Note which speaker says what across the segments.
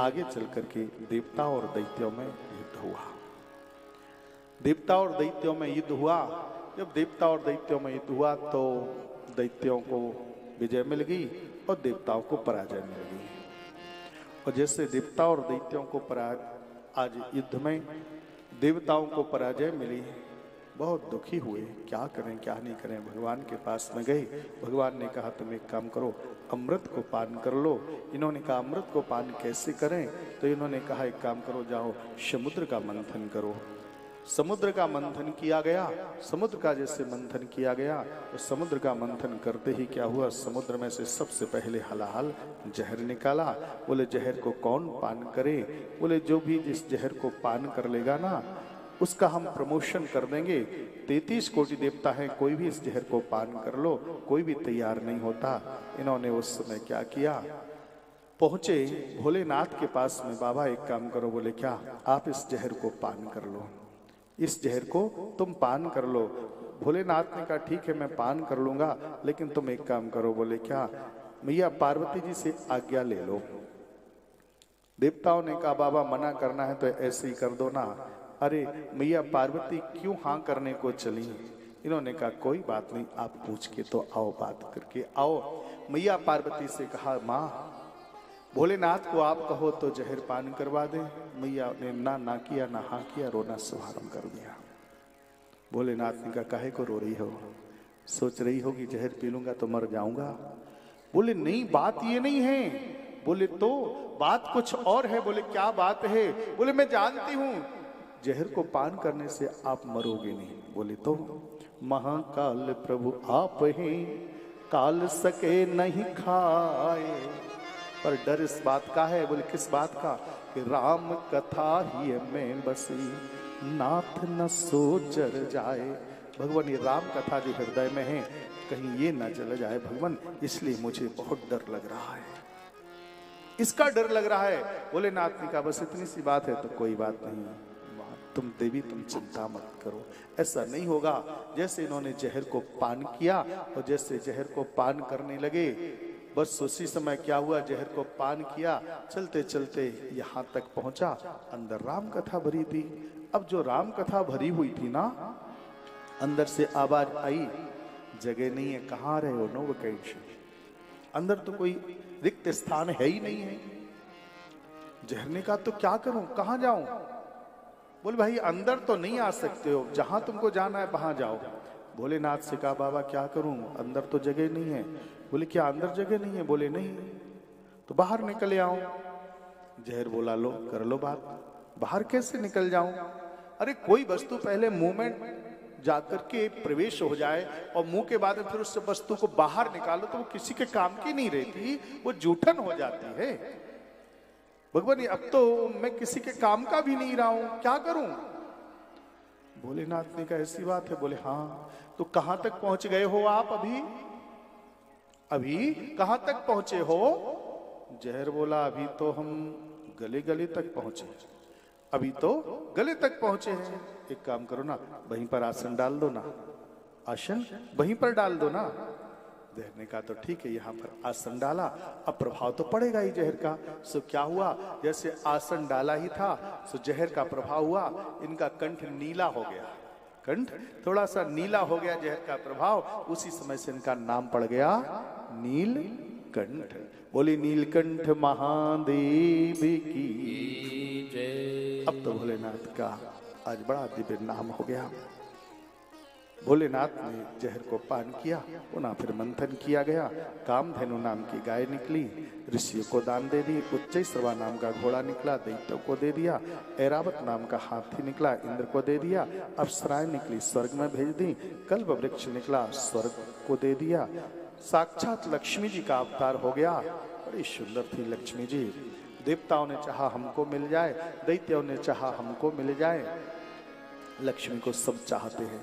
Speaker 1: आगे चल करके देवताओं और दैत्यों में युद्ध हुआ। देवताओं और दैत्यों में युद्ध हुआ। जब देवताओं और दैत्यों में युद्ध हुआ तो दैत्यों को विजय मिल गई और देवताओं को पराजय मिल गई। और जैसे देवताओं और दैत्यों को आज युद्ध में देवताओं को पराजय मिली, बहुत दुखी हुए, क्या करें क्या नहीं करें। भगवान के पास में गए। भगवान ने कहा तुम एक काम करो, अमृत को पान कर लो। इन्होंने कहा अमृत को पान कैसे करें? तो इन्होंने कहा एक काम करो, जाओ समुद्र का मंथन करो। समुद्र का मंथन किया गया। समुद्र का जैसे मंथन किया गया तो समुद्र का मंथन करते ही क्या हुआ, समुद्र में से सबसे पहले हलाहल जहर निकाला। बोले जहर को कौन पान करे? बोले जो भी जिस जहर को पान कर लेगा ना उसका हम प्रमोशन कर देंगे। 33 कोटि देवता हैं, कोई भी इस जहर को पान कर लो। कोई भी तैयार नहीं होता। इन्होंने उस समय क्या किया, पहुंचे भोलेनाथ के पास में। बाबा एक काम करो। बोले क्या? आप इस जहर को पान कर लो, इस जहर को तुम पान कर लो। भोलेनाथ ने कहा ठीक है मैं पान कर लूंगा, लेकिन तुम एक काम करो। बोले क्या? मैया पार्वती जी से आज्ञा ले लो। देवताओं ने कहा बाबा मना करना है तो ऐसे ही कर दो ना। अरे मैया पार्वती क्यों हाँ करने को चली? इन्होंने कहा कोई बात नहीं, आप पूछ के तो आओ, बात करके आओ। मैया पार्वती से कहा माँ भोलेनाथ को आप कहो तो जहर पान करवा दे। मैया ने ना किया ना हाँ किया, रोना शुभारंभ कर दिया। भोलेनाथ ने कहा काहे को रो रही हो? सोच रही हो कि जहर पी लूंगा तो मर जाऊंगा? बोले नहीं बात ये नहीं है। बोले तो बात कुछ और है। बोले क्या बात है? बोले मैं जानती हूँ जहर को पान करने से आप मरोगे नहीं। बोले तो महाकाल प्रभु आप हैं, काल सके नहीं खाए। पर डर इस बात का है। बोले किस बात का? कि राम कथा ही में बसी, नाथ न सोचर जाए। भगवान ये राम कथा जो हृदय में है कहीं ये ना चला जाए भगवान, इसलिए मुझे बहुत डर लग रहा है, इसका डर लग रहा है। भोलेनाथ ने कहा बस इतनी सी बात है तो कोई बात नहीं, तुम देवी तुम चिंता मत करो, ऐसा नहीं होगा। जैसे इन्होंने जहर को पान किया और जैसे जहर को पान करने लगे, बस उसी समय क्या हुआ, जहर को पान किया, चलते चलते यहाँ तक पहुंचा। अंदर राम कथा भरी थी। अब जो राम कथा भरी हुई थी ना, अंदर से आवाज आई जगह नहीं है, कहाँ रहे हो? No vacancy. अंदर तो कोई रिक्त स्थान है ही नहीं है। जहर ने कहा तो क्या करूं, कहाँ जाऊं? बोले भाई अंदर तो नहीं आ सकते हो, जहां तुमको जाना है वहां जाओ। भोलेनाथ से कहा बाबा क्या करूं, अंदर तो जगह नहीं है। बोले क्या अंदर जगह नहीं है? बोले नहीं। तो बाहर निकले आओ। जहर बोला लो कर लो बात। बाहर कैसे निकल जाऊं? अरे कोई वस्तु पहले मुंह में जाकर के प्रवेश हो जाए और मुंह के बाद फिर उस वस्तु को बाहर निकालो तो वो किसी के काम की नहीं रहती, वो जूठन हो जाती है। भगवान अब तो मैं किसी के काम का भी नहीं रहा हूं, क्या करूं? भोलेनाथ ने कहा ऐसी बात है? बोले हाँ। तो कहां तक पहुंच गए हो आप? अभी कहां तक पहुंचे हो? जहर बोला अभी तो हम गले गले तक पहुंचे, अभी तो गले तक पहुंचे हैं। एक काम करो ना, वहीं पर आसन डाल दो ना, आसन वहीं पर डाल दो ना। जहर ने कहा तो ठीक है, यहाँ पर आसन डाला। अब प्रभाव तो पड़ेगा ही जहर का। सो क्या हुआ, जैसे आसन डाला ही था सो जहर का प्रभाव हुआ, इनका कंठ नीला हो गया, कंठ थोड़ा सा नीला हो गया जहर का प्रभाव। उसी समय से इनका नाम पड़ गया नीलकंठ। बोली नीलकंठ महादेव की जय। अब तो भोलेनाथ का आज बड़ा दिव्य नाम हो गया। भोलेनाथ ने जहर को पान किया, पुनः फिर मंथन किया गया। कामधेनु नाम की गाय निकली, ऋषियों को दान दे दी। उच्चैश्रवा नाम का घोड़ा निकला, दैत्यों को दे दिया। ऐरावत नाम का हाथी निकला, इंद्र को दे दिया। अप्सराएं निकली, स्वर्ग में भेज दी। कल्प वृक्ष निकला, स्वर्ग को दे दिया। साक्षात लक्ष्मी जी का अवतार हो गया। बड़ी सुंदर थी लक्ष्मी जी। देवताओं ने चाहा हमको मिल जाए, दैत्यों ने चाहा हमको मिल जाए। लक्ष्मी को सब चाहते हैं,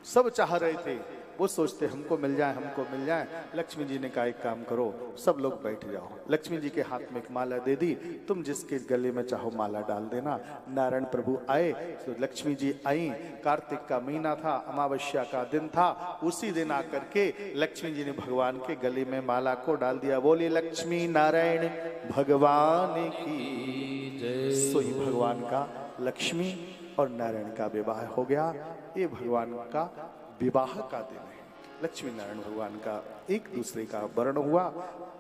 Speaker 1: सब चाह रहे थे। वो सोचते हमको मिल जाए, हमको मिल जाए। लक्ष्मी जी ने कहा एक काम करो, सब लोग बैठ जाओ। लक्ष्मी जी के हाथ में एक माला दे दी, तुम जिसके गले में चाहो माला डाल देना। नारायण प्रभु आए तो लक्ष्मी जी आई, कार्तिक का महीना था, अमावस्या का दिन था, उसी दिन आकर के लक्ष्मी जी ने भगवान के गले में माला को डाल दिया। बोली लक्ष्मी नारायण भगवान की जय। सोई भगवान का लक्ष्मी और नारायण का विवाह हो गया। ये भगवान का विवाह का दिन है। लक्ष्मी नारायण भगवान का एक दूसरे का वर्ण हुआ।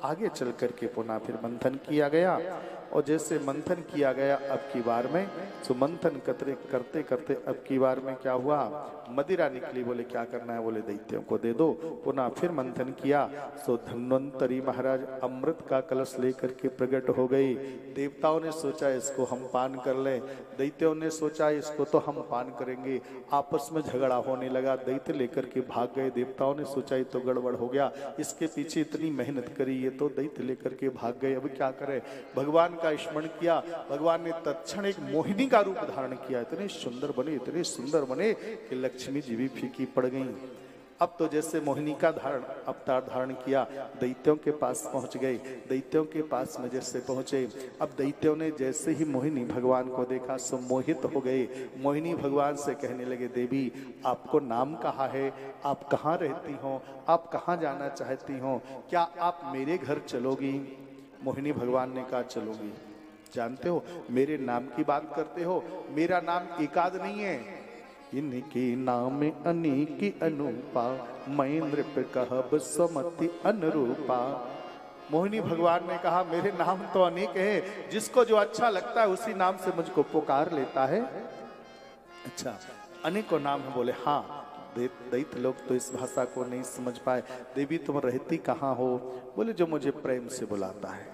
Speaker 1: आगे चल करके पुनः फिर मंथन किया गया, और जैसे मंथन किया गया अब की बार में, तो मंथन करते करते अब की बार में क्या हुआ, मदिरा निकली। बोले क्या करना है, बोले दैत्यों को दे दो। पुनः फिर मंथन किया, तो धन्वंतरी महाराज अमृत का कलश लेकर के प्रकट हो गई। देवताओं ने सोचा इसको हम पान कर लें, दैत्यों ने सोचा इसको तो हम पान करेंगे। आपस में झगड़ा होने लगा, दैत्य लेकर के भाग गए। देवताओं ने सोचा ये तो गड़बड़ हो गया, इसके पीछे इतनी मेहनत करी, ये तो दैत्य लेकर के भाग गए, अब क्या करें। भगवान का स्मरण किया, भगवान ने तत्क्षण एक मोहिनी का रूप धारण किया। इतने सुंदर बने, इतने सुंदर बने कि लक्ष्मी जी भी फीकी पड़ गईं। अब तो जैसे मोहिनी का अवतार धारण किया, दैत्यों के पास पहुंच गए। दैत्यों के पास में जैसे पहुंचे, अब दैत्यों ने जैसे ही मोहिनी भगवान को देखा सो मोहित हो गए। मोहिनी भगवान से कहने लगे, देवी आपको नाम कहा है, आप कहाँ रहती हो, आप कहाँ जाना चाहती हो, क्या आप मेरे घर चलोगी। मोहिनी भगवान ने कहा चलूंगी। जानते हो मेरे नाम की बात करते हो, मेरा नाम एकाद नहीं है, इनके नाम अनेकी अनुपा, मैं नृप कहब समति अनुरूपा। मोहिनी भगवान ने कहा मेरे नाम तो अनेक है, जिसको जो अच्छा लगता है उसी नाम से मुझको पुकार लेता है। अच्छा अनेकों नाम है। बोले हाँ। दैत्य लोग तो इस भाषा को नहीं समझ पाए। देवी तुम रहती कहाँ हो। बोले जो मुझे प्रेम से बुलाता है,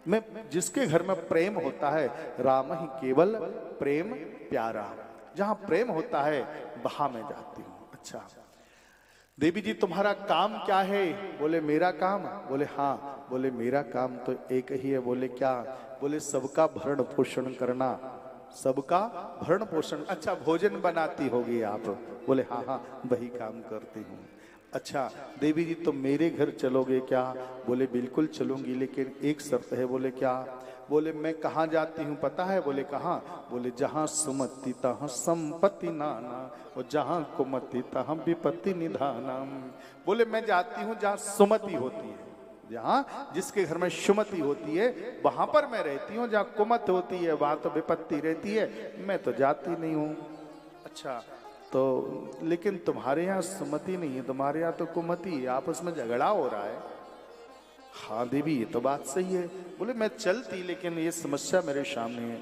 Speaker 1: मैं जिसके घर में प्रेम होता है, राम ही केवल प्रेम प्यारा, जहां प्रेम होता है वहां मैं जाती हूँ। अच्छा देवी जी तुम्हारा काम क्या है। बोले मेरा काम। बोले हाँ। बोले मेरा काम तो एक ही है। बोले क्या। बोले सबका भरण पोषण करना, सबका भरण पोषण। अच्छा भोजन बनाती होगी आप। बोले हाँ हाँ वही काम करती हूँ। अच्छा देवी जी तुम मेरे घर चलोगे क्या। बोले बिल्कुल चलूंगी, लेकिन एक शर्त है। बोले क्या। बोले मैं कहाँ जाती हूँ पता है। बोले कहाँ। बोले जहाँ सुमति तहाँ संपत्ति नाना, और जहाँ कुमति तहाँ विपत्ति निधाना। बोले मैं जाती हूँ जहाँ सुमति होती है, जहाँ जिसके घर में सुमति होती है वहां पर मैं रहती हूँ। जहाँ कुमत होती है वहां तो विपत्ति रहती है, मैं तो जाती नहीं हूँ। अच्छा तो लेकिन तुम्हारे यहाँ सुमति नहीं है, तुम्हारे यहाँ तो कुमति है, आपस में झगड़ा हो रहा है। हाँ देवी ये तो बात सही है। बोले मैं चलती, लेकिन ये समस्या मेरे सामने है,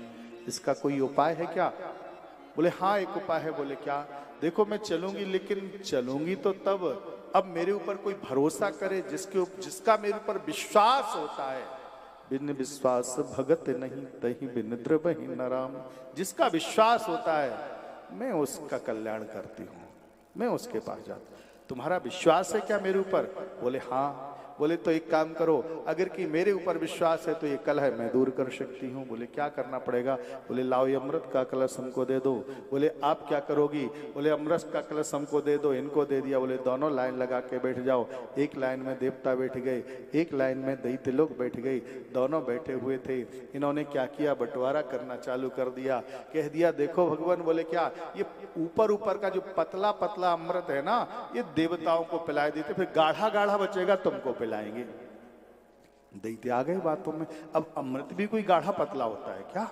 Speaker 1: इसका कोई उपाय है क्या। बोले हाँ एक उपाय है। बोले क्या। देखो मैं चलूंगी, लेकिन चलूंगी तो तब अब मेरे ऊपर कोई भरोसा करे, जिसका मेरे ऊपर विश्वास होता है। बिन विश्वास भगत नहीं तही बिन द्रवहि नराम। जिसका विश्वास होता है मैं उसका कल्याण करती हूँ, मैं उसके पास जाती हूँ। तुम्हारा विश्वास है क्या मेरे ऊपर। बोले हाँ। बोले तो एक काम करो, अगर कि मेरे ऊपर विश्वास है तो ये कलह मैं दूर कर सकती हूँ। बोले क्या करना पड़ेगा। बोले लाओ ये अमृत का कलश हमको दे दो। बोले आप क्या करोगी। बोले अमृत का कलश हमको दे दो। इनको दे दिया। बोले दोनों लाइन लगा के बैठ जाओ। एक लाइन में देवता बैठ गए, एक लाइन में दैत्य लोग बैठ गए। दोनों बैठे हुए थे। इन्होंने क्या किया, बंटवारा करना चालू कर दिया। कह दिया देखो भगवान। बोले क्या। ये ऊपर ऊपर का जो पतला पतला अमृत है ना, ये देवताओं को पिला देते, फिर गाढ़ा गाढ़ा बचेगा तुमको पिलाएंगे। दैत्य आ गए बातों में। अब अमृत भी कोई गाढ़ा पतला होता है क्या,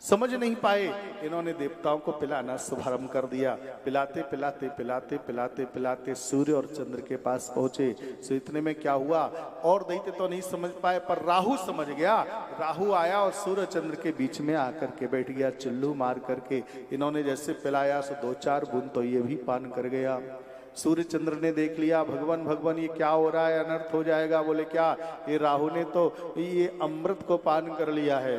Speaker 1: समझ नहीं पाए। इन्होंने देवताओं को पिलाना शुभारंभ कर दिया। पिलाते पिलाते पिलाते पिलाते पिलाते सूर्य और चंद्र के पास पहुंचे। सो इतने में क्या हुआ, और दैत्य तो नहीं समझ पाए, पर राहु समझ गया। राहु आया और सूर्य चंद्र के बीच में आकर के बैठ गया, चिल्लू मार करके। इन्होंने जैसे पिलाया सो 2-4 बूंद तो ये भी पान कर गया। सूर्य चंद्र ने देख लिया, भगवान भगवान ये क्या हो रहा है, अनर्थ हो जाएगा। बोले क्या। ये राहु ने तो ये अमृत को पान कर लिया है।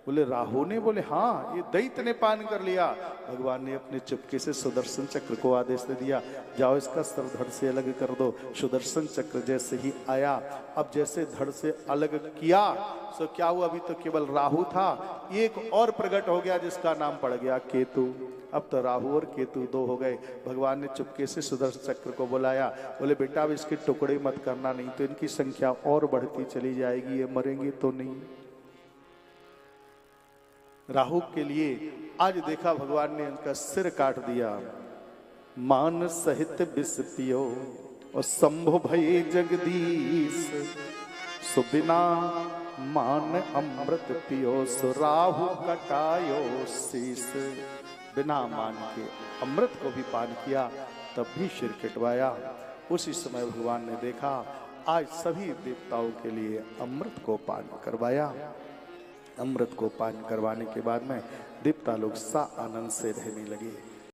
Speaker 1: बोले राहु ने। बोले हाँ ये दैत्य ने पान कर लिया। भगवान ने अपने चुपके से सुदर्शन चक्र को आदेश दे दिया, जाओ इसका सर धड़ से अलग कर दो। सुदर्शन चक्र जैसे ही आया, अब जैसे धड़ से अलग किया सो क्या हुआ, अभी तो केवल राहु था, एक और प्रकट हो गया जिसका नाम पड़ गया केतु। अब तो राहु और केतु दो हो गए। भगवान ने चुपके से सुदर्शन चक्र को बुलाया, बोले बेटा अब इसके टुकड़े मत करना, नहीं तो इनकी संख्या और बढ़ती चली जाएगी, ये मरेंगे तो नहीं। राहु के लिए आज देखा भगवान ने इनका सिर काट दिया। मान सहित विष पियो और शंभु भये जगदीश, सुबिना मान अमृत पियो सो राहु कटायो शीस। बिना मान के अमृत को भी पान किया तब भी सिर कटवाया। उसी समय भगवान ने देखा आज सभी देवताओं के लिए अमृत को पान करवाया। अमृत को पान करवाने के बाद में देवता लोग सा आनंद से रहने लगे।